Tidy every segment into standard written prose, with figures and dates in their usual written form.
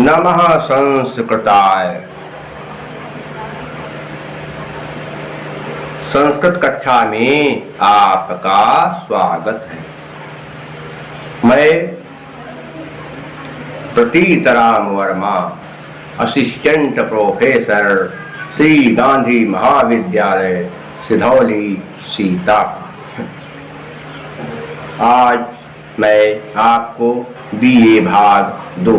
नमः संस्कृताय। संस्कृत कक्षा में आपका स्वागत है। मैं प्रतीतराम वर्मा, असिस्टेंट प्रोफेसर, श्री गांधी महाविद्यालय, सिधौली, सीतापुर। आज मैं आपको बीए भाग 2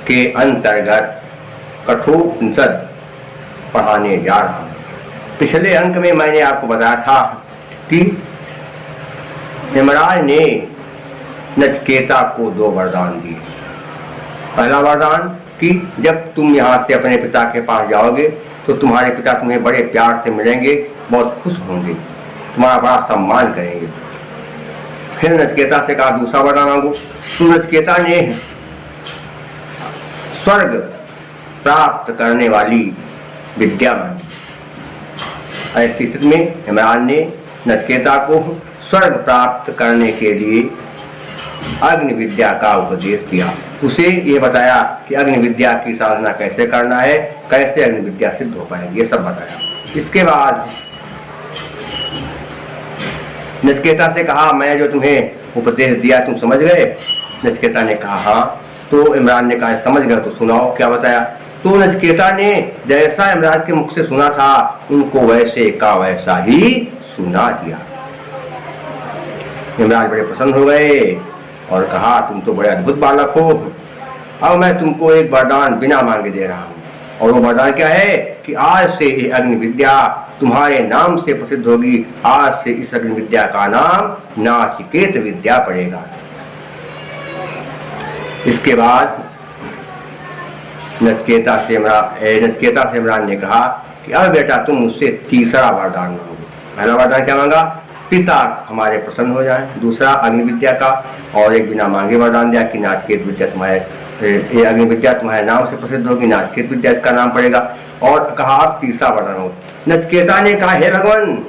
के अंतर्गत कठोपनिषद पढ़ाने जा रहा हूँ। पिछले अंक में मैंने आपको बताया था कि यमराज ने नचिकेता को 2 वरदान दिए। पहला वरदान कि जब तुम यहाँ से अपने पिता के पास जाओगे तो तुम्हारे पिता तुम्हें बड़े प्यार से मिलेंगे, बहुत खुश होंगे, तुम्हारा बड़ा सम्मान करेंगे। फिर नचिकेता से कहा दूसरा वरदान मांगो। तो नचिकेता ने स्वर्ग प्राप्त करने वाली विद्या मांगी। ऐसी स्थिति में यमराज ने नचिकेता को स्वर्ग प्राप्त करने के लिए अग्नि विद्या का उपदेश दिया। उसे ये बताया कि अग्नि विद्या की साधना कैसे करना है, कैसे अग्नि विद्या सिद्ध हो पाएगी, ये सब बताया। इसके बाद नचिकेता से कहा मैं जो तुम्हें उपदेश दिया तुम समझ गए? नचिकेता ने कहा हाँ। तो इमरान ने कहा समझ गए तो सुनाओ क्या बताया। तो नचिकेता ने जैसा इमरान के मुख से सुना था उनको वैसे का वैसा ही सुना दिया। इमरान बड़े प्रसन्न हो गए और कहा तुम तो बड़े अद्भुत बालक हो, अब मैं तुमको एक वरदान बिना मांगे दे रहा हूँ। और वो वरदान क्या है कि आज से ये अग्नि विद्या तुम्हारे नाम से प्रसिद्ध होगी। आज से इस अग्नि विद्या का नाम नाचिकेत विद्या पड़ेगा। इसके बाद नचिकेता से इमरान ने कहा कि अब बेटा तुम मुझसे तीसरा वरदान मांगो। पहला वरदान क्या मांगा? पिता हमारे प्रसन्न हो जाए। दूसरा अग्नि विद्या का, और एक बिना मांगे वरदान दिया कि नाचिकेत विद्या ये अग्नि विद्या तुम्हारे नाम से प्रसिद्ध होगी, नाचिकेत विद्या इसका नाम पड़ेगा। और कहा अब तीसरा वरदान हो। नचिकेता ने कहा हे भगवान,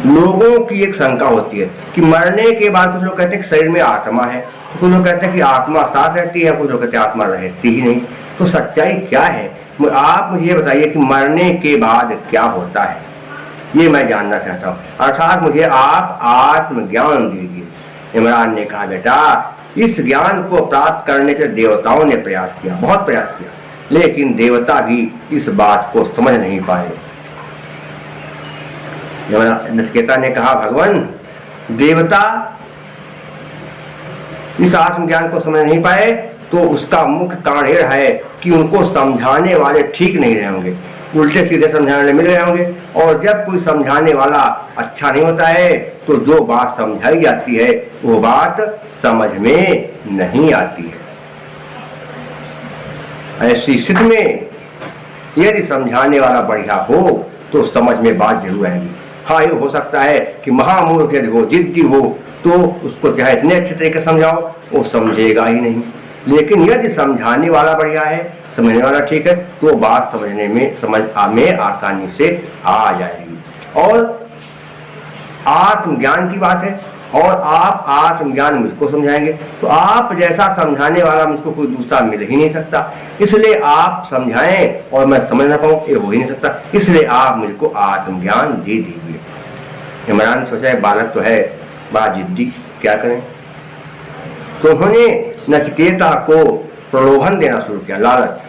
लोगों की एक शंका होती है कि मरने के बाद कुछ लोग कहते हैं कि शरीर में आत्मा है, कुछ लोग कहते हैं कि आत्मा साथ रहती है, कुछ लोग कहते हैं आत्मा रहती ही नहीं। तो सच्चाई क्या है? आप मुझे बताइए कि मरने के बाद क्या होता है, ये मैं जानना चाहता हूँ। अर्थात मुझे आप आत्मज्ञान दीजिए। इमरान ने कहा बेटा इस ज्ञान को प्राप्त करने के देवताओं ने प्रयास किया, बहुत प्रयास किया, लेकिन देवता भी इस बात को समझ नहीं पाए। नचिकेता ने कहा भगवान, देवता इस आत्मज्ञान को समझ नहीं पाए तो उसका मुख्य कारण यह है कि उनको समझाने वाले ठीक नहीं रहे होंगे, उल्टे सीधे समझाने वाले मिल रहे होंगे। और जब कोई समझाने वाला अच्छा नहीं होता है तो जो बात समझाई जाती है वो बात समझ में नहीं आती है। ऐसी स्थिति में यदि समझाने वाला बढ़िया हो तो समझ में बात जरूर आएगी। हाँ, ये हो सकता है कि महामूर्ख यदि हो, जिद्दी हो, तो उसको चाहे इतने अच्छे तरीके समझाओ वो समझेगा ही नहीं। लेकिन यदि समझाने वाला बढ़िया है, समझने वाला ठीक है, तो बात समझने में आसानी से आ जाएगी। और आत्मज्ञान की बात है और आप आत्मज्ञान मुझको समझाएंगे तो आप जैसा समझाने वाला मुझको कोई दूसरा मिल ही नहीं सकता। इसलिए आप समझाएं और मैं समझ ना पाऊँ, ये हो ही नहीं सकता। इसलिए आप मुझको आत्मज्ञान दे दीजिए। इमरान ने सोचा बालक तो है बड़ा जिद्दी, क्या करें। तो उन्होंने नचिकेता को प्रलोभन देना शुरू किया, लालच।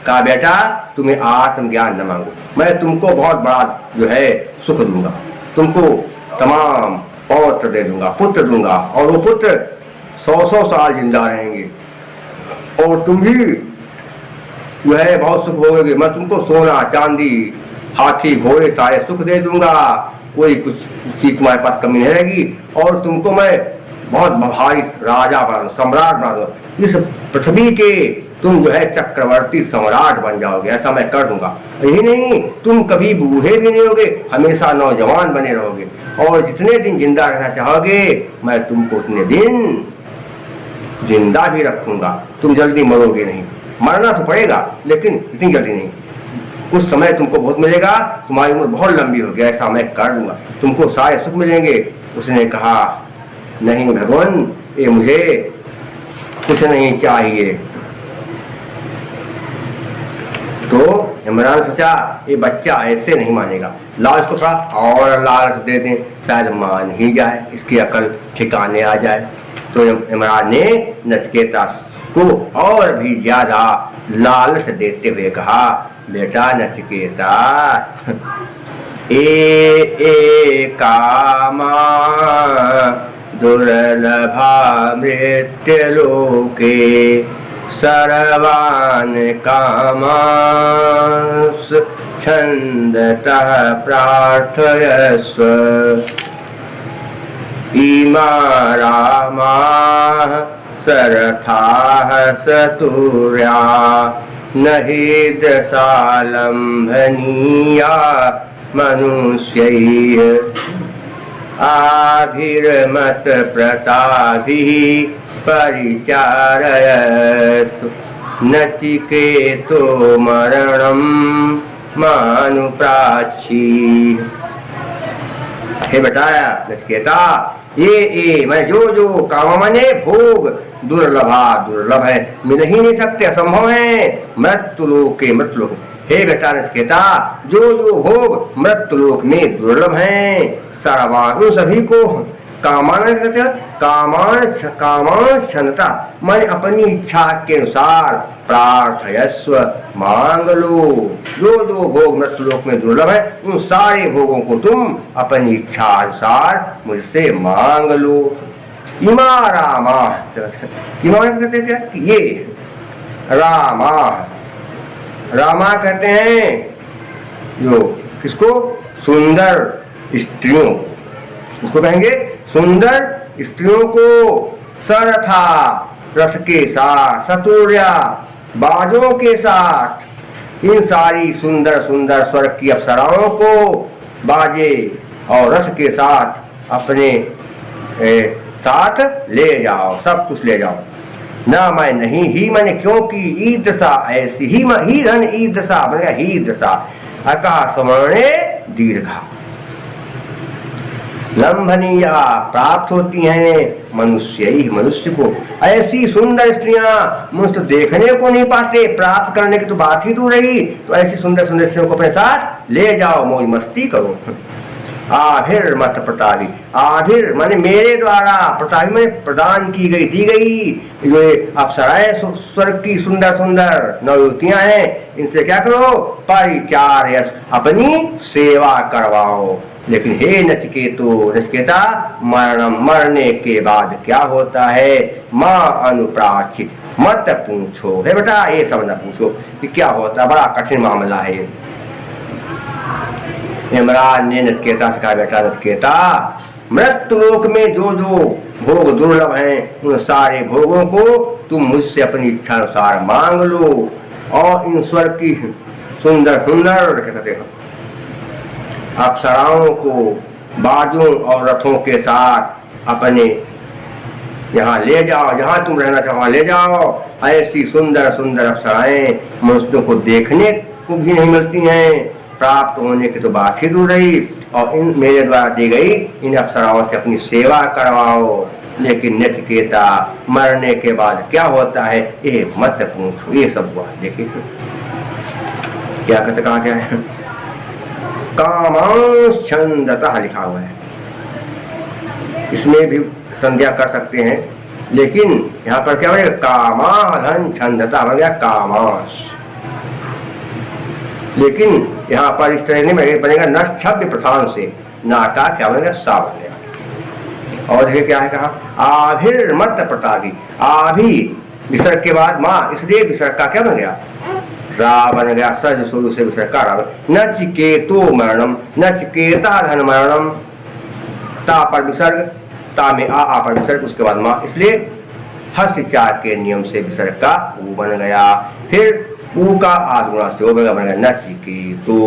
कहा बेटा तुम्हें आत्मज्ञान न मांगो, मैं तुमको बहुत बड़ा जो है सुख दूंगा, तुमको तमाम पौत्र दे दूंगा, पुत्र दूंगा, और वो पुत्र 100 साल जिंदा रहेंगे और तुम भी जो है बहुत सुख भोगोगे। मैं तुमको सोना चांदी हाथी घोड़े सारे सुख दे दूंगा, कोई कुछ चीज तुम्हारे पास कमी नहीं रहेगी, और तुमको मैं बहुत भारी राजा बना दूं, सम्राट बना दूं। इस पृथ्वी के तुम जो है चक्रवर्ती सम्राट बन जाओगे, ऐसा मैं कर दूंगा। यही नहीं, तुम कभी बूढ़े भी नहीं होगे, हमेशा नौजवान बने रहोगे, और जितने दिन जिंदा रहना चाहोगे मैं तुमको उतने दिन जिंदा भी रखूंगा। तुम जल्दी मरोगे नहीं, मरना तो पड़ेगा लेकिन इतनी जल्दी नहीं। कुछ समय तुमको बहुत मिलेगा, तुम्हारी उम्र बहुत लंबी होगी, ऐसा मैं कर दूंगा, तुमको सारे सुख मिलेंगे। उसने कहा नहीं भगवान, ये मुझे कुछ नहीं चाहिए। तो इमरान सोचा ये बच्चा ऐसे नहीं मानेगा, लाओ इसको थोड़ा और लालच दे दें, शायद मान ही जाए, इसकी अकल ठिकाने आ जाए। तो इमरान ने नचिकेता को और भी ज्यादा लालच देते हुए कहा, बेटा नचिकेता, ए कामा दुर्लभा मृत्युलोके सर्वान् कामांस छन्दतः प्रार्थयस्व। इमा रामाः सरथाः सतुर्या नहि दशालम्भनीया मनुष्यैः। आभिर्मत प्रताभिः परिचारयस्व नचिकेतो मरणं मानुप्राची। हे बताया नचिकेता, ये मैं जो काम माने भोग दुर्लभा दुर्लभ है, मिल ही नहीं सकते, असंभव है। मृत्युलोक के मृत्युलोक, हे बेटा नचिकेता, जो भोग मृत्युलोक में दुर्लभ है, सर्वान सभी को कामान क्षमता मन अपनी इच्छा के अनुसार प्रार्थयस्व मांग लो। जो भोग मृत्युलोक में दुर्लभ है, उन सारे भोगों को तुम अपनी इच्छा अनुसार मुझसे मांग लो। इमा रामा, इमा कहते हैं क्या? ये रामा कहते हैं जो किसको? सुंदर स्त्रियों, उसको कहेंगे सुंदर स्त्रियों को। सरथा, रथ के साथ, सतुर्या, बाजों के साथ, इन सारी सुंदर सुंदर स्वर्ग की अप्सराओं को बाजे और रथ के साथ अपने साथ ले जाओ, सब कुछ ले जाओ। ना मैं नहीं ही मैंने, क्योंकि ईदृशा ऐसी ही धन ईदृशा बनेगा, ही दशा आकाशवर्णे दीर्घा लंभनीया प्राप्त होती हैं मनुष्य को। ऐसी सुंदर स्त्रियां मुझे देखने को नहीं पाते, प्राप्त करने की तो बात ही दूर रही। तो ऐसी सुंदर सुंदर स्त्रियों को अपने साथ ले जाओ, मौज मस्ती करो। आभिर मत प्रतापी, आभिर माने मेरे द्वारा, प्रतापी माने प्रदान की गई, दी गई जो अप्सराएं स्वर्ग की सुंदर सुंदर नवयुवतियां हैं, इनसे क्या करो? परिचार, अपनी सेवा करवाओ। लेकिन हे नचिकेता, मरने के बाद क्या होता है? माँ अनुप्राचित, मत पूछो। हे बेटा ये सब न पूछो कि क्या होता, बड़ा कठिन मामला है। इमरान ने नचिकेता से कहा, बेटा नचिकेता, मृत्युलोक में जो भोग दुर्लभ हैं, उन सारे भोगों को तुम मुझसे अपनी इच्छा अनुसार मांग लो। और इन स्वर्ग की सुंदर सुंदर कहते हैं अप्सराओं को बाजों और रथों के साथ अपने यहाँ ले जाओ, जहाँ तुम रहना चाहो वहाँ ले जाओ। ऐसी सुंदर सुंदर अप्सराएं मनुष्यों को देखने को भी नहीं मिलती हैं, प्राप्त होने की तो बात ही दूर रही। और इन मेरे द्वारा दी गई इन अप्सराओं से अपनी सेवा करवाओ। लेकिन नचिकेता, मरने के बाद क्या होता है ये मत पूछो। ये सब हुआ, देखिए क्या कहते, कहा क्या है? कामांछन्दतः लिखा हुआ है, इसमें भी संज्ञा कर सकते हैं, लेकिन यहाँ पर क्या बनेगा? कामाधन छन्दतः बन गया कामांश। लेकिन यहाँ पर इस तरह नहीं बनेगा, न शब्द प्रधान से ना का क्या बनेगा? सा बन गया। और ये क्या है कहा? आभिर मत प्रतापी, आभि विसर्ग के बाद माँ, इसलिए विसर्ग का क्या बन गया? रा बन गया, सज शुरू से विसर्ग का रा। नचिकेतो मरणम, नचिकेता धन मरणम, ता पर विसर्ग, ता में आ पर विसर्ग, उसके बाद माँ, इसलिए हस्तचार के नियम से विसर्ग का ऊ बन गया। फिर ऊ का आदगुणा से बन गया नचिकेतो।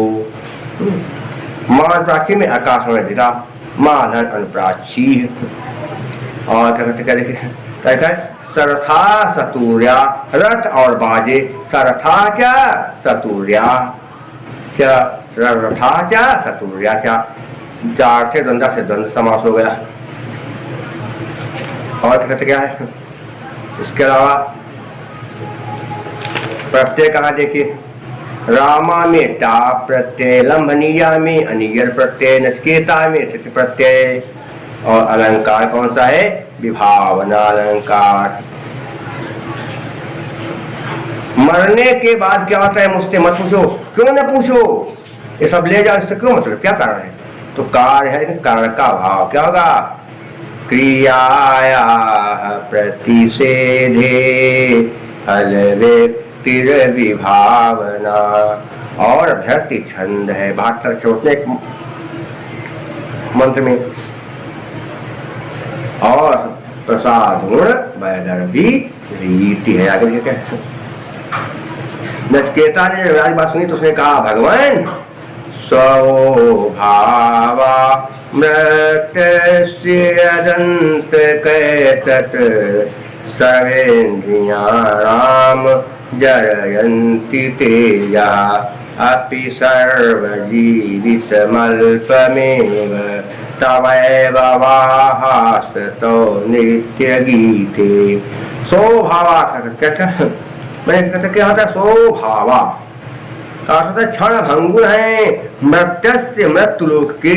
मान प्राची में आकाश में दिखा, मान अनुप्राची। और क्या कहते, क्या देखिए, सरथा सतुर्या, रथ और बाजे, सरथा क्या सतुर्या, क्या रथा क्या सतुर्या, क्या चार से द्वंद्व से द्वंद्व समास हो गया। और कहते क्या है? इसके अलावा प्रत्यय कहा देखिए, रामा में टा प्रत्यय, लंबनीया में अनियर प्रत्यय, नचकेता में तिथि प्रत्यय। और अलंकार कौन सा है? विभावना अलंकार। मरने के बाद क्या होता है मुझसे मत पूछो, क्यों न पूछो, ये सब ले जाओ, इससे क्यों मतलब, क्या कारण है? तो कार्य है, कारण का भाव क्या होगा? क्रियाया प्रतिषेधे फल व्यक्तिर विभावना। और अभ्यर्थी छंद है 72 छोटे मंत्र में। और प्रसाद गुण वैदर्भी रीति है। आगे क्या है? नचकेता ने जब आज बात सुनी तो उसने कहा, भगवान स्वभावा मृत्यस्य अदंत कैतत सर्वेन्द्रियाणाम जरयन्ति तेजा अपि सर्वजीवितमल्पमेव तवैव वाहास्ततो नित्यगीते। स्वभावा मैंने कहते क्या होता है? स्वभावा का क्षण भंगुर है मृत्युस्य मृत्यु लोक के।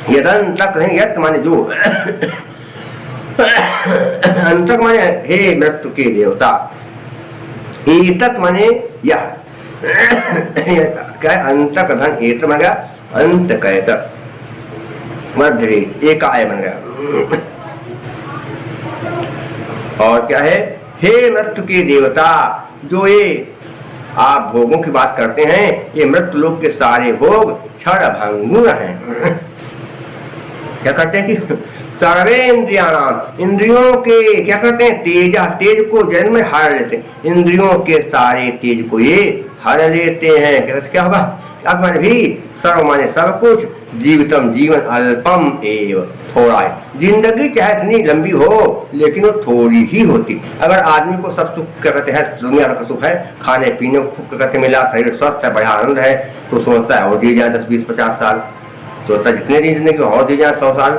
यदंतक नहीं, यत माने जो, अंतक माने हे मृत्यु के देवता, एतक माने यह क्या है? अंतक धन एत बन गया, अंत कैतक मध्य एक आय बन गया। और क्या है? हे मृत्यु के देवता, जो ये आप भोगों की बात करते हैं, ये मृत्यु लोक के सारे भोग क्षण भंगुर हैं। क्या करते हैं कि सर्वेन्द्रियाणाम, इंद्रियों के क्या करते हैं? तेजा, तेज को जन्म में हर लेते हैं। इंद्रियों के सारे तेज को ये हर लेते हैं। क्या होगा? आत्मा भी सर्व माने सब कुछ, जीवितम जीवन अल्पम एव थोड़ा है। जिंदगी चाहे इतनी लंबी हो लेकिन वो थोड़ी ही होती। अगर आदमी को सब सुख क्या कहते हैं, दुनिया का सुख है, खाने पीने को कहते मिला, शरीर स्वस्थ है, बड़ा आनंद है, तो सोचता है और दी जाए 10 20 50 साल, सोचता है जितने दिन जिंदगी और दी जाए 100 साल।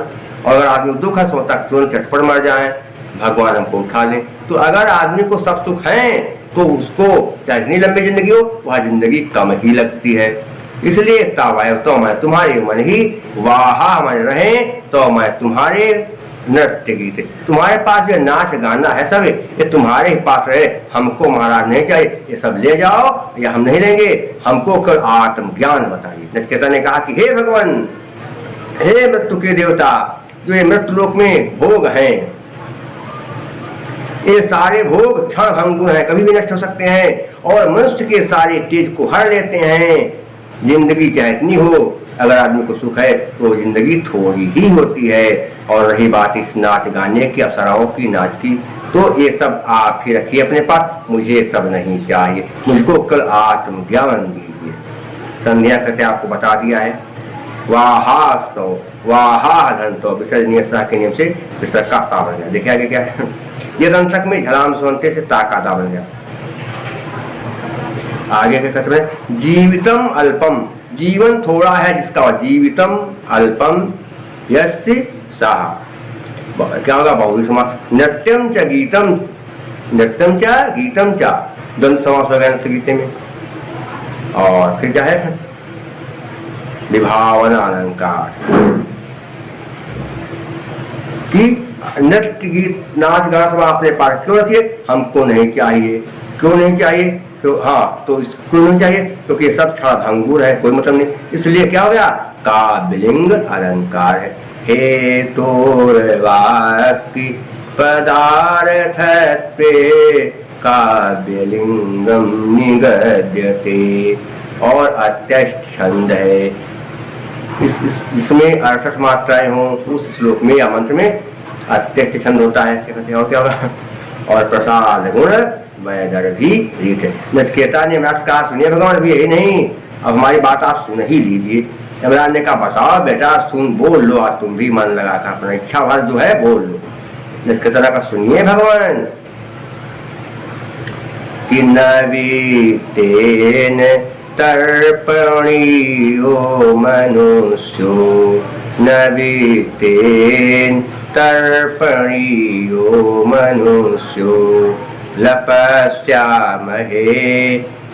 और अगर आदमी दुख है सोचता है तुरंत झटपट मर जाए, भगवान हमको उठा ले। तो अगर आदमी को सब सुख है तो उसको चाहे इतनी लंबी जिंदगी हो, वह जिंदगी कम ही लगती है। इसलिए तावाय तो मैं तुम्हारे मन ही, वाहा मन रहे तो मैं तुम्हारे नृत्य गीत, तुम्हारे पास जो नाच गाना है सब ये तुम्हारे ही पास रहे। हमको महाराज नहीं चाहिए, ये सब ले जाओ या हम नहीं लेंगे, हमको कल आत्मज्ञान बताइए। नचकेता ने कहा कि हे भगवान, हे मृत्यु के देवता, जो ये मृत्यु लोक में भोग हैं, ये सारे भोग क्षण भंगुर हैं, कभी भी नष्ट हो सकते हैं, और मनुष्य के सारे तेज को हर लेते हैं। जिंदगी चाहे इतनी हो, अगर आदमी को सुख है तो जिंदगी थोड़ी ही होती है। और रही बात इस नाच गाने की, अप्सराओं की, नाच की, तो ये सब आप ही रखिए अपने पास, मुझे सब नहीं चाहिए, मुझको कल आत्मज्ञान दीजिए। संध्या करते आपको बता दिया है। वाहास्तो वाहा धन तो विसर्जनीय के नियम से विसर्ग का सा बन गया। देखिए आगे क्या है? ये दंतक में झलाम सुनते से ताकादा बन गया। आगे के कहते हैं जीवितम अल्पम, जीवन थोड़ा है जिसका, जीवितम अल्पम यस्य सः, क्या होगा? बहुवी समास। नृत्यम च गीतम, नृत्यम च गीतम च, द्वंद्व समास हो गया नृत्य गीते में। और फिर क्या है? विभावना अलंकार कि नृत्य गीत नाच गाना सब आपने पाठ क्यों रखिए? हमको नहीं चाहिए। क्यों नहीं चाहिए? तो हाँ, तो क्यों नहीं चाहिए? क्योंकि सब क्षण भंगुर है, कोई मतलब नहीं। इसलिए क्या हो गया? काव्यलिंग अलंकार है। हेतुर्वाक्य पदार्थत्वे काव्यलिंगम निगद्यते। और अत्यष्ट छंद है, इसमें 68 मात्राएं हों, उस श्लोक में या मंत्र में अत्यष्ट छंद होता है। और क्या होगा? और प्रसाद गुण वैदर्भी रीत। नचकेता ने यमराज कहा, सुनिए भगवान, अभी यही नहीं, अब हमारी बात आप सुन ही लीजिए। यमराज ने कहा, बताओ बेटा, सुन, बोल लो, आज तुम भी मन लगा था, अपना इच्छा भर जो है बोल लो। नचकेता ने कहा, सुनिए भगवान, कि नवीतेन तर्पणीयो मनुष्यो नवीतेन तर्पणीयो मनुष्यो लपस्यामहे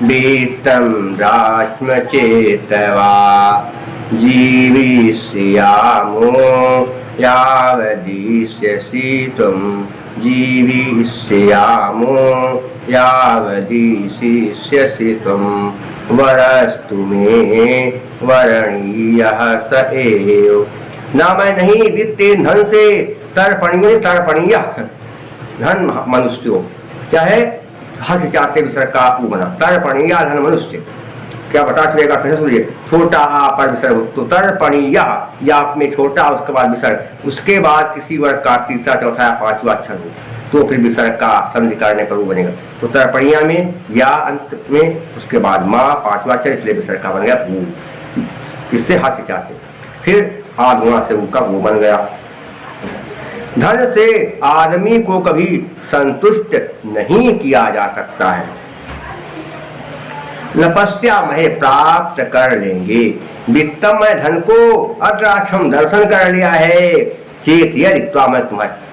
वित्तं राष्ट्रचेतवा जीविष्यामो यावदिष्यसि त्वं जीविष्यामो यावदिष्यसि त्वं वरस्तु मे वरणीयः स एव। ना मैं नहीं वित्ते धन से तर्पणीय धन मनुष्यो, क्या है हस चार से विसर्ग का बना तर्पणीय धन मनुष्य, क्या बता चलेगा कैसे सुनिए। छोटा आ पर विसर्ग तो तर्पणीय या में छोटा उसके बाद विसर्ग, उसके बाद किसी वर्ग का तीसरा चौथा या पांचवा अक्षर हो तो फिर विसर्ग का संधि करने पर वो बनेगा। तो तर्पणीय में या अंत में उसके बाद माँ पांचवा अक्षर, इसलिए विसर्ग का बन गया वो, किससे हाथ से। फिर हाथ गुणा से उनका वो बन गया। धन से आदमी को कभी संतुष्ट नहीं किया जा सकता है। लपस्या महे प्राप्त कर लेंगे, वित्तम मैं धन को अद्राक्षम दर्शन कर लिया है, चेत यदि मैं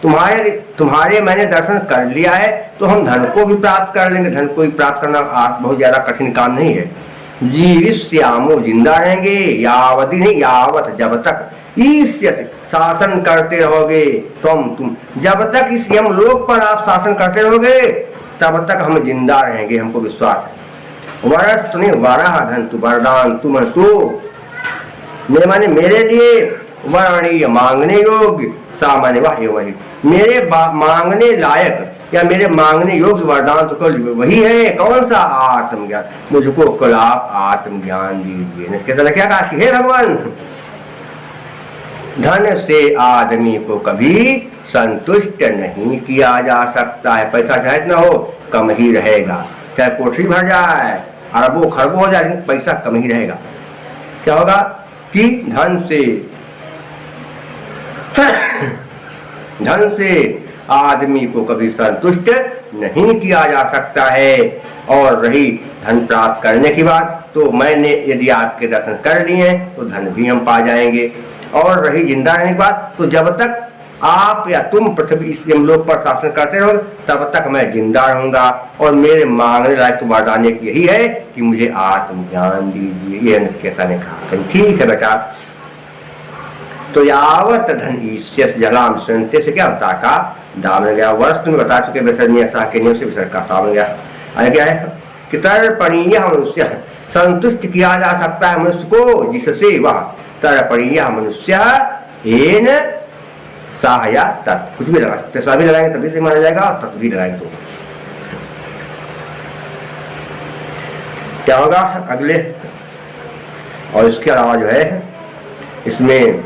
तुम्हारे मैंने दर्शन कर लिया है तो हम धन को भी प्राप्त कर लेंगे। धन को भी प्राप्त करना बहुत ज्यादा कठिन काम नहीं है। जीविष्यामो जिंदा रहेंगे, यावती नहीं यावत जब तक ईश्य शासन करते रहोगे तुम जब तक इस यमलोक पर आप शासन करते रहोगे तब तक हम जिंदा रहेंगे, हमको विश्वास है। वरस तुने वरह धन तु वरदान तुम तो मेरे माने मेरे लिए वरणीय मांगने योग्य सामान्य वही मेरे मांगने लायक या मेरे मांगने योग्य वरदान तो वही है। कौन सा? आत्मज्ञान। मुझको कल आप आत्मज्ञान दीजिए। इसके तरह क्या कहा कि हे भगवान, धन से आदमी को कभी संतुष्ट नहीं किया जा सकता है। पैसा चाहे ना हो कम ही रहेगा, चाहे कोठरी भर जाए अरबों खरबों हो जाए, पैसा कम ही रहेगा। क्या होगा कि धन से आदमी को कभी संतुष्ट नहीं किया जा सकता है। और रही धन प्राप्त करने की बात, तो मैंने यदि आपके दर्शन कर लिए तो धन भी हम पा जाएंगे। और रही जिंदा रहने की बात, तो जब तक आप या तुम पृथ्वी इस यमलोक पर शासन करते रहो तब तक मैं जिंदा रहूंगा। और मेरे मांगने लायक तो वरदान यही है कि मुझे आत्मज्ञान दीजिए। ये नचिकेता ने कहा। ठीक है बेटा, तो यावत धन ईश्य जलाम सुनते से क्या होता का दाम गया। वर्ष तुम्हें बता चुके विसर्जनीय के नियम से विसर्ग का सा बन गया। आगे क्या है कि तर्पणीय मनुष्य संतुष्ट किया जा सकता है मनुष्य को जिससे वह तर्पणीय मनुष्य एन सहाया तत् कुछ भी लगा सकते, सभी लगाएंगे तभी से माना जाएगा, और तत्व भी लगाएंगे तो क्या होगा अगले। और इसके अलावा जो है इसमें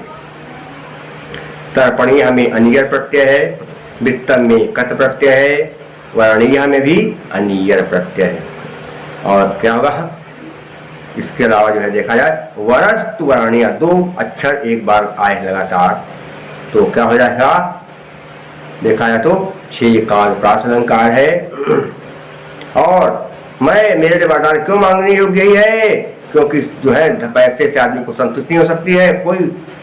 तर्पणीय में अनियर प्रत्यय है, वित्तम में कत प्रत्यय है, वर्णीय में भी अनियर प्रत्यय है। और क्या होगा इसके अलावा जो है देखा जाए वरस्तु वर्णीय दो अक्षर एक बार आए लगातार तो क्या हो जाएगा। देखा जाए तो 6 काल प्रास अलंकार है। और मैं मेरे लिए वरदान क्यों मांगने योग्य ही है, क्योंकि जो है पैसे से आदमी को संतुष्टि हो सकती है, कोई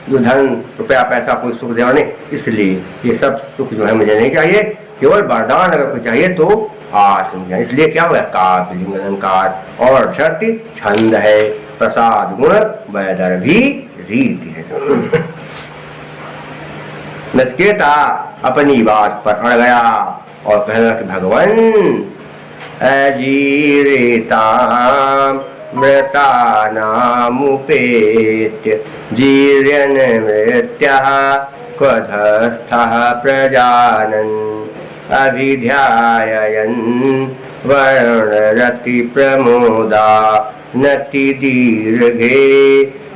जो धन रुपया पैसा कोई सुख देने, इसलिए ये सब सुख जो है मुझे नहीं चाहिए, केवल वरदान अगर कोई चाहिए तो आत्मज्ञान। इसलिए क्या हुआ काव्यलिंग अलंकार और शक्ति छंद है, प्रसाद गुण वैदर भी रीति है। नचिकेता अपनी बात पर अड़ गया और कहना कि भगवान अजीरिताम मृतानामुपेत्य जीर्यन् मृत्यः क्वधस्थः प्रजानन् अभिध्यायन् वर्णरति प्रमोदा नति दीर्घे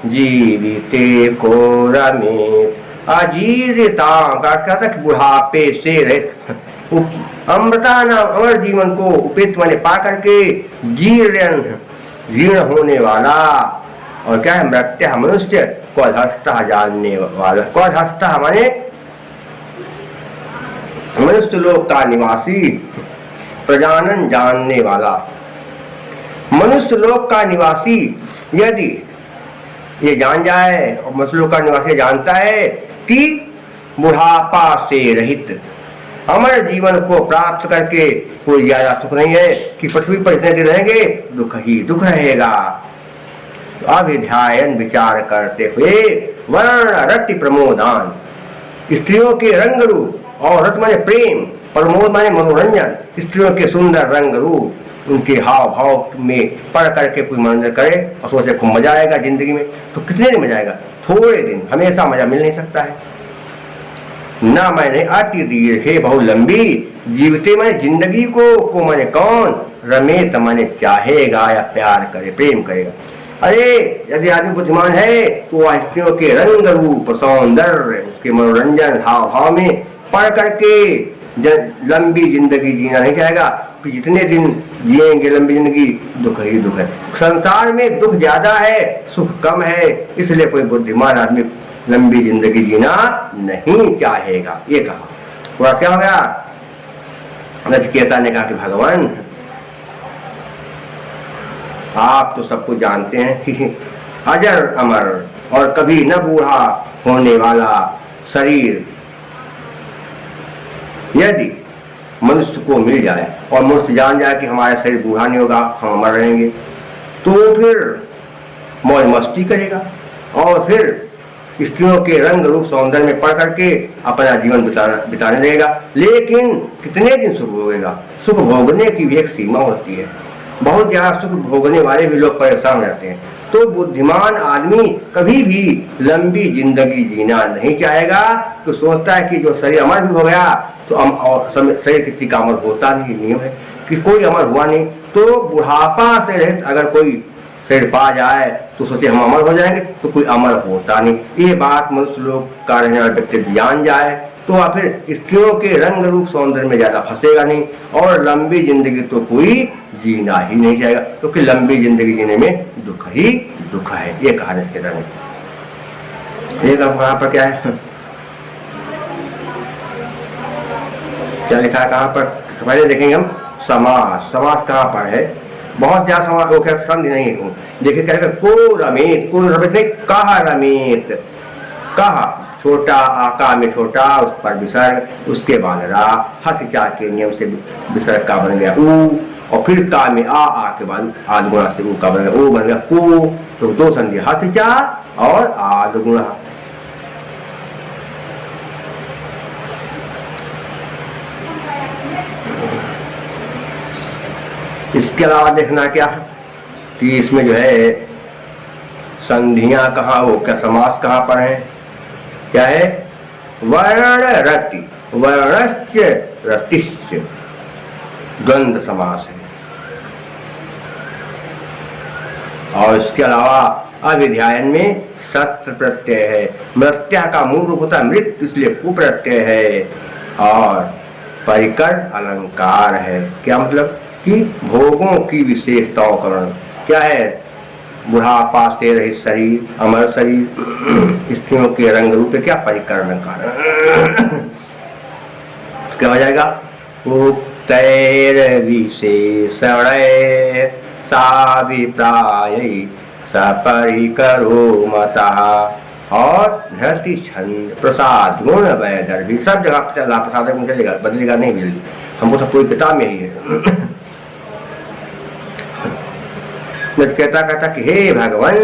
जीविते को रमेत्। अजीर्यता का कहता कि बुढ़ापे से रहित अमृता नाम अमर जीवन को उपेत माने पा करके जीर्ण होने वाला। और क्या है मृत्य मनुष्य क्वधस्ता जानने वाला। क्वधस्ता माने मनुष्य लोक का निवासी, प्रजानन जानने वाला। मनुष्य लोक का निवासी यदि ये जान जाए और मनुष्य लोक का निवासी जानता है कि बुढ़ापा से रहित अमर जीवन को प्राप्त करके कोई ज्यादा सुख नहीं है कि पृथ्वी पर इतने दिन रहेंगे, दुख ही दुख रहेगा। तो अभिध्यायन विचार करते हुए वर्ण रति प्रमोदान, स्त्रियों के रंग रूप और रत माने प्रेम, प्रमोद माने मनोरंजन, स्त्रियों के सुंदर रंग रूप, उनके हाव भाव में पढ़ करके कोई मनोरंजन करे और सोचे खूब मजा आएगा जिंदगी में। तो कितने दिन मजा आएगा? थोड़े दिन, हमेशा मजा मिल नहीं सकता है। ना मैंने अति दीर्घ है बहुत लंबी, जीवते मैंने जिंदगी को मैंने कौन, रमेत मैंने चाहेगा या प्यार करे प्रेम करेगा। अरे यदि आदमी बुद्धिमान है तो स्त्रियों के रंग रूप सौंदर्य, उसके मनोरंजन हाव भाव में पढ़ करके लंबी जिंदगी जीना नहीं चाहेगा। कि जितने दिन जिएंगे लंबी जिंदगी, दुख ही दुख है। संसार में दुख ज्यादा है, सुख कम है, इसलिए कोई बुद्धिमान आदमी लंबी जिंदगी जीना नहीं चाहेगा। ये कहा। वह क्या हो गया? नचिकेता ने कहा कि भगवान आप तो सब कुछ जानते हैं कि अजर अमर और कभी न बूढ़ा होने वाला शरीर यदि मनुष्य को मिल जाए और मनुष्य जान जाए कि हमारा शरीर बूढ़ा नहीं होगा, हम अमर रहेंगे, तो फिर मौज मस्ती करेगा और फिर स्त्रियों के रंग रूप सौंदर्य में पढ़ करके अपना जीवन बिताने लगेगा। लेकिन कितने दिन सुख भोगेगा? सुख भोगने की भी एक सीमा होती है। बहुत ज्यादा सुख भोगने वाले भी लोग परेशान हो जाते हैं। तो बुद्धिमान आदमी कभी भी लंबी जिंदगी जीना नहीं चाहेगा। तो सोचता है कि जो शरीर अमर भी हो गया तो शरीर किसी का अमर होता नहीं, नियम है कि कोई अमर हुआ नहीं। तो बुढ़ापा से रहित अगर कोई शरीर पा जाए तो सोचे हम अमर हो जाएंगे, तो कोई अमर होता नहीं। ये बात मनुष्य लोग का रहने वाला व्यक्ति जान जाए तो फिर स्त्रियों के रंग रूप सौंदर्य में ज्यादा फंसेगा नहीं और लंबी जिंदगी तो कोई जीना ही नहीं चाहेगा, क्योंकि तो लंबी जिंदगी जीने में दुख ही दुख है। ये कहा इसके तरह। एक वहां पर क्या है, क्या लिखा है कहां पर? पहले देखेंगे हम समास। समास कहां पर है? बहुत ज्यादा समास संधि नहीं है। देखिए क्या को रमेत, को रमेत नहीं, कहा रमेत, कहा छोटा आका में छोटा, उस पर विसर्ग, उसके बाद रा, हसिचा के नियम से विसर्ग का बन गया ऊ, और फिर का में आ के बाद आदगुणा से ऊ का बन गया, ऊ बन गया को। तो दो संधि हसिचा और आदगुणा। इसके अलावा देखना क्या कि इसमें जो है संधियां कहाँ, वो क्या समास कहाँ पर है? क्या है? वर्ण रति, वर्णस्य रतिश्च, द्वंद्व समास है। और इसके अलावा अभिध्यायन में सत्र प्रत्यय है। मृत्या का मूल रूप होता है मृत, इसलिए कुप्रत्यय है। और परिकर अलंकार है। क्या मतलब? कि भोगों की विशेषताओं का वर्णन। क्या है? बुढ़ापा से रहित शरीर, अमर शरीर, स्त्रियों के रंग रूप, क्या परिकर अलंकार क्या हो जाएगा? उक्तैर विशेषण साभिप्राय सपरिकरो मतः और धरती छंद प्रसाद गुण वैदर्भी, सब जगह चल रहा। प्रसाद में चलेगा, बदलेगा नहीं जल्दी। हमको तो पूरी किताब में ही है। कहता कि हे भगवान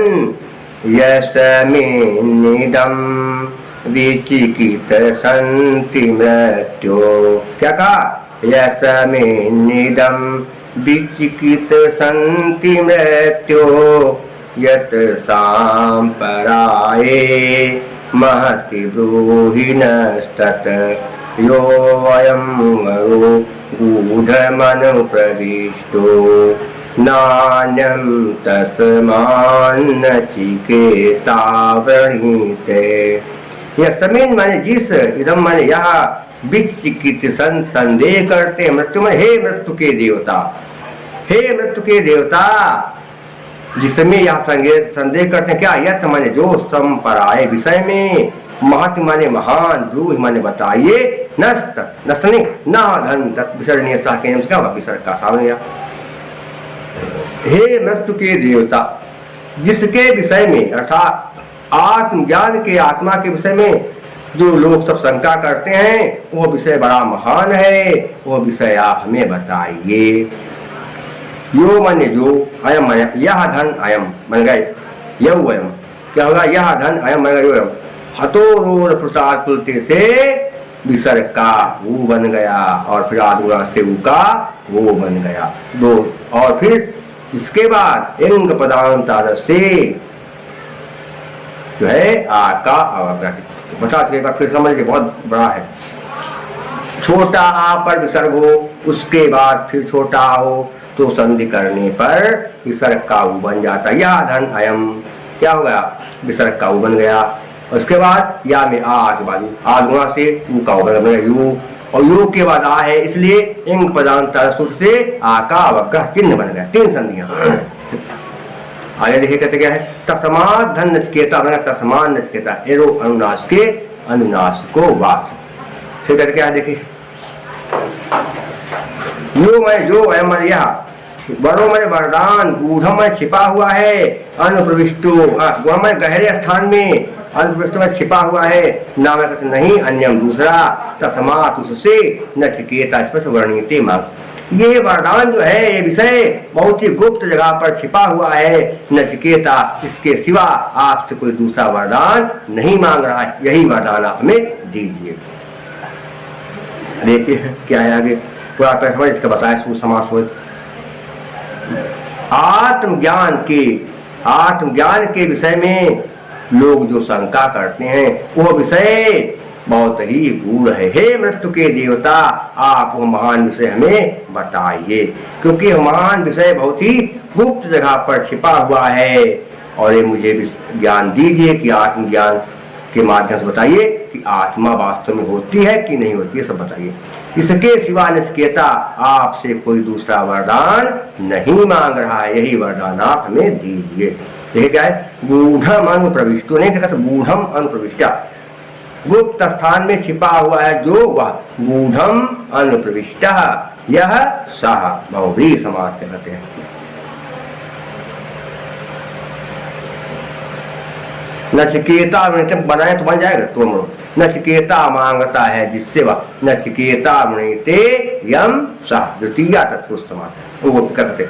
यस्मिन्निदं विचिकित संति मृत्यो। क्या कहा? यस्मिन्निदं विचिकित संति मृत्यो यत् सांपराये महति ब्रूहि नस्तत् यो अयं वरो गूढमनु प्रविष्टो नान्यं तस्मान्न चिकेता वृणीते। यह समीन माने जिस, इदम माने यह विचिकित संदेह करते मृत्यु में, हे मृत्यु के देवता, हे मृत्यु के देवता, जिसमें यह संदेह करते हैं। क्या? यत माने जो, संपराय विषय में, महत माने महान, ब्रूहि माने बताइए, नस्त नस्त नहीं ना धन तत् विसर्जनीय सा के क्या विसर्ग का सामने। हे मृत्यु के देवता, जिसके विषय में अर्थात आत्मज्ञान के, आत्मा के विषय में जो लोग सब शंका करते हैं वो विषय बड़ा महान है, वो विषय आप हमें बताइए। यो माने जो, अयम यह धन अयम बन गए यऊ अयम, क्या होगा? यह धन अयम बन गए अयम, हतोरोर प्रसाद तुलते से विसर्ग का वो बन गया, और फिर आदुरा से ऊ का वो बन गया दो, और फिर इसके बाद इंग पदांतर से जो है आ का अवग्रह बता के बाद फिर समझ के बहुत बड़ा है। छोटा आ पर विसर्ग हो, उसके बाद फिर छोटा हो तो संधि करने पर विसर्ग का ऊ बन जाता है। या धन अयम क्या हो गया? विसर्ग का ऊ बन गया। उसके बाद या में आ के बाद आगुआ से ऊ का बन गया यू, और यू के बाद आ है, इसलिए इंग पदांतर सूत्र से आ का अवग्रह चिन्ह बन गया। 3 संधियां। आगे देखिए कहते क्या है? तस्मात् धन नचिकेता बना तस्मान नचिकेता एरो अनुनाश के अनुनाश को वाक्य। फिर कहते क्या है? देखिए यो मैं जो अयम यह बड़ो में वरदान गूढ़ में छिपा हुआ है, अनुप्रविष्टो में गहरे स्थान में अनुप्रविष्ट में छिपा हुआ है, नाम नहीं अन्यम दूसरा, तस्मात् उससे नचिकेता स्पष्ट वर्णिते मांग। ये वरदान जो है ये विषय बहुत ही गुप्त जगह पर छिपा हुआ है, नचिकेता इसके सिवा आपसे कोई दूसरा वरदान नहीं मांग रहा है, यही वरदान आप हमें दीजिए। देखिए क्या है आगे पूरा समझ इसका बताया सुसमास हो। आत्मज्ञान के विषय में लोग जो शंका करते हैं वो विषय बहुत ही गूढ़ है। हे मृत्यु के देवता, आप वो महान विषय हमें बताइए, क्योंकि महान विषय बहुत ही गुप्त जगह पर छिपा हुआ है, और ये मुझे ज्ञान दीजिए कि आत्मज्ञान के माध्यम से बताइए कि आत्मा वास्तव में होती है कि नहीं होती है, सब बताइए। इसके सिवा नचिकेता आपसे कोई दूसरा वरदान नहीं मांग रहा है, यही वरदान आप हमें दीजिए। देखिए क्या है? गूढ़म अनुप्रविष्टो नहीं कहता, गूढ़म अनुप्रविष्टा, गुप्त स्थान में छिपा हुआ है जो वह गूढ़म अनुप्रविष्टा, यह सह बहुव्रीहि समास कहते हैं। नचिकेता बनाए तो बन जाएगा तुम। नचिकेता मांगता है जिससे वह, नचिकेता मृते यम सह द्वितीया तत्पुरुष समास है, वो कहते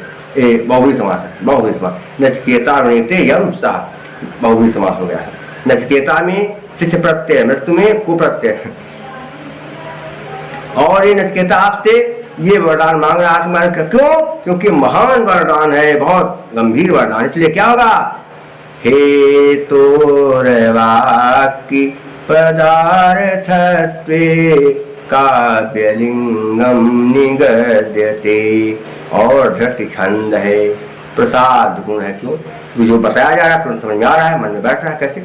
बहुव्रीहि समास है, बहुव्रीहि समास। नचिकेता मृते यम सह बहुव्रीहि समास हो गया है। नचिकेता में सिच प्रत्यय, मृत्यु में कुप्रत्यय, और ये नचिकेता आपसे ये वरदान मांग रहा है। क्यों? क्योंकि महान वरदान है, बहुत गंभीर वरदान, इसलिए क्या होगा? हे तोरवाक्की पदार्थत्वे काव्यलिंगम निगद्यते, और धृति छंद है, प्रसाद गुण है। क्यों? जो बताया जा रहा है तुरंत समझ में आ रहा है, मन में बैठ रहा है। कैसे?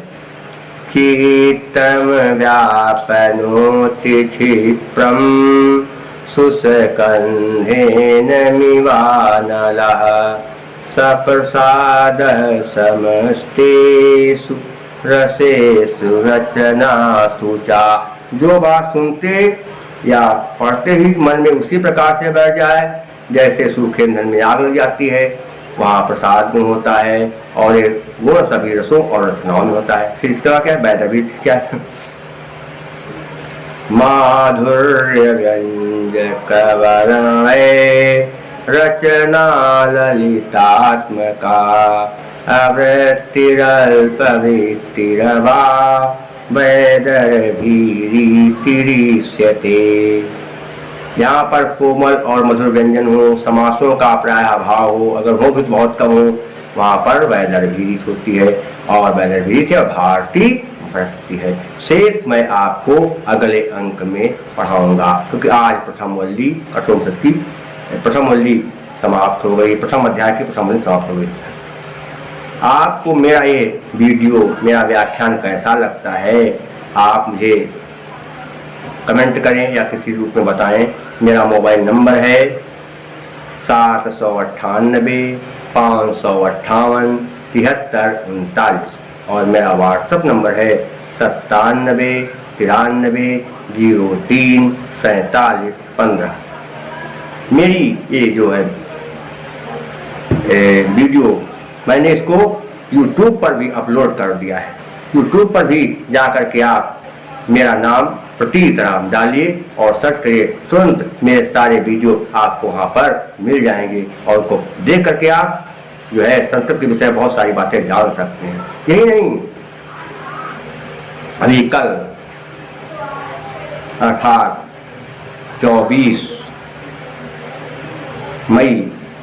चित्तम व्यापनोति क्षिप्रम सुस्कंधेन मिवानलः सप्रसाद समस्तेषु रसेषु रचनासु चा। जो बात सुनते या पढ़ते ही मन में उसी प्रकार से बैठ जाए, जैसे सूखे ईंधन में आग लग जाती है, वहाँ प्रसाद गुण होता है, और वो सभी रसों और रचनाओं में होता है। फिर इसका क्या है? वैदर्भी क्या है? माधुर्य व्यंजक वर्णय रचना ललितात्मका अवृत्तिरल्प वृत्तिरवा वैदर्भीरीतिरिष्यते। यहाँ पर कोमल और मधुर व्यंजन हो, समासों का प्राय अभाव हो, अगर हो भी तो बहुत कम हो, वहाँ पर वैदर्भीरीत होती है, और वैदर्भीरीत और भारती बढ़ती है। शेष मैं आपको अगले अंक में पढ़ाऊंगा, क्योंकि आज प्रथम वल्ली कठोर शक्ति प्रथम वल्ली समाप्त हो गई, प्रथम अध्याय की प्रथम वल्ली समाप्त हो गई। आपको मेरा ये वीडियो, मेरा व्याख्यान कैसा लगता है, आप मुझे कमेंट करें या किसी रूप में बताएं। मेरा मोबाइल नंबर है 798 558 7339, और मेरा व्हाट्सएप नंबर है 97 93 03 47 15। मेरी ये जो है वीडियो मैंने इसको YouTube पर भी अपलोड कर दिया है। YouTube पर भी जा कर के आप मेरा नाम प्रतीत राम डालिए और सर्च करिए, तुरंत मेरे सारे वीडियो आपको वहाँ पर मिल जाएंगे और उनको देख करके आप जो है संस्कृत के विषय बहुत सारी बातें जान सकते हैं। यही नहीं, अभी कल अर्थात 24 मई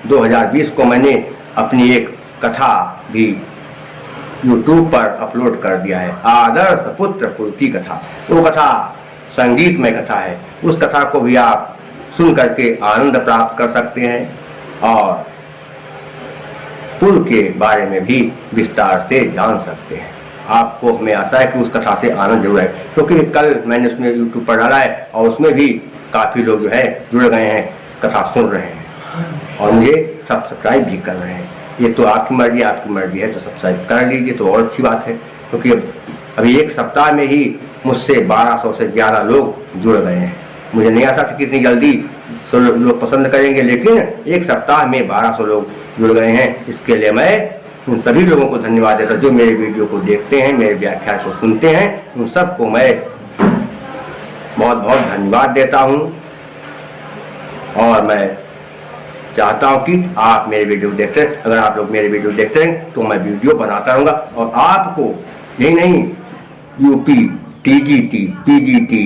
2020 को मैंने अपनी एक कथा भी YouTube पर अपलोड कर दिया है, आदर्श पुत्र पूर्ति कथा। वो कथा संगीतमय कथा है, उस कथा को भी आप सुन करके आनंद प्राप्त कर सकते हैं और पुल के बारे में भी विस्तार से जान सकते हैं। आपको हमें आशा है कि उस कथा से आनंद जरूर है, क्योंकि कल मैंने उसमें YouTube पर डाला है और उसमें भी काफ़ी लोग जो है जुड़ गए हैं, कथा सुन रहे हैं और मुझे सब्सक्राइब भी कर रहे हैं। ये तो आपकी मर्जी है तो सब्सक्राइब कर लीजिए तो और अच्छी बात है, क्योंकि अभी एक सप्ताह में ही मुझसे 1200 से ज़्यादा लोग जुड़ गए हैं। मुझे नहीं आशा था कि इतनी जल्दी लोग पसंद करेंगे, लेकिन एक सप्ताह में 1200 लोग जुड़ गए हैं। इसके लिए मैं उन सभी लोगों को धन्यवाद देता हूँ जो मेरे वीडियो को देखते हैं, मेरे व्याख्यान को सुनते हैं। उन सबको मैं बहुत बहुत धन्यवाद देता हूँ और मैं चाहता हूँ कि आप मेरे वीडियो देखते हैं। अगर आप लोग मेरे वीडियो देखते हैं तो मैं वीडियो बनाता रहूँगा और आपको यही नहीं, यूपी, टीजीटी, पीजीटी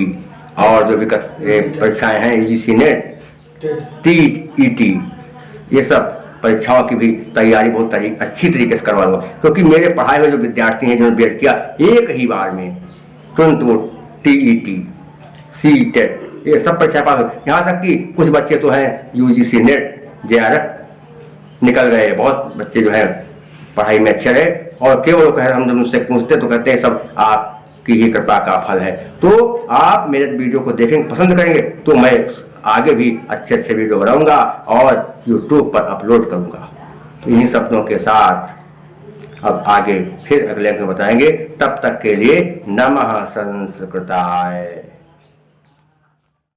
और जो भी परीक्षाएं हैं, यूजीसी नेट, टीईटी, ये सब परीक्षाओं की भी तैयारी बहुत अच्छी तरीके से करवा लूँगा, क्योंकि मेरे पढ़ाए हुए जो विद्यार्थी हैं जिन्होंने बीएड किया एक ही बार में तुरंत वो टीईटी, सीटेट, ये सब परीक्षा पास हो। यहाँ तक कि कुछ बच्चे तो हैं यूजीसी नेट, जेआरएफ निकल गए। बहुत बच्चे जो है पढ़ाई में अच्छे रहे और केवल कह हम जब मुझसे पूछते तो कहते हैं सब आपकी ही कृपा का फल है। तो आप मेरे वीडियो को देखेंगे, पसंद करेंगे तो मैं आगे भी अच्छे अच्छे वीडियो बनाऊंगा और YouTube पर अपलोड करूंगा। तो इन्हीं शब्दों के साथ अब आगे फिर अगले में बताएंगे। तब तक के लिए नमः संस्कृताय।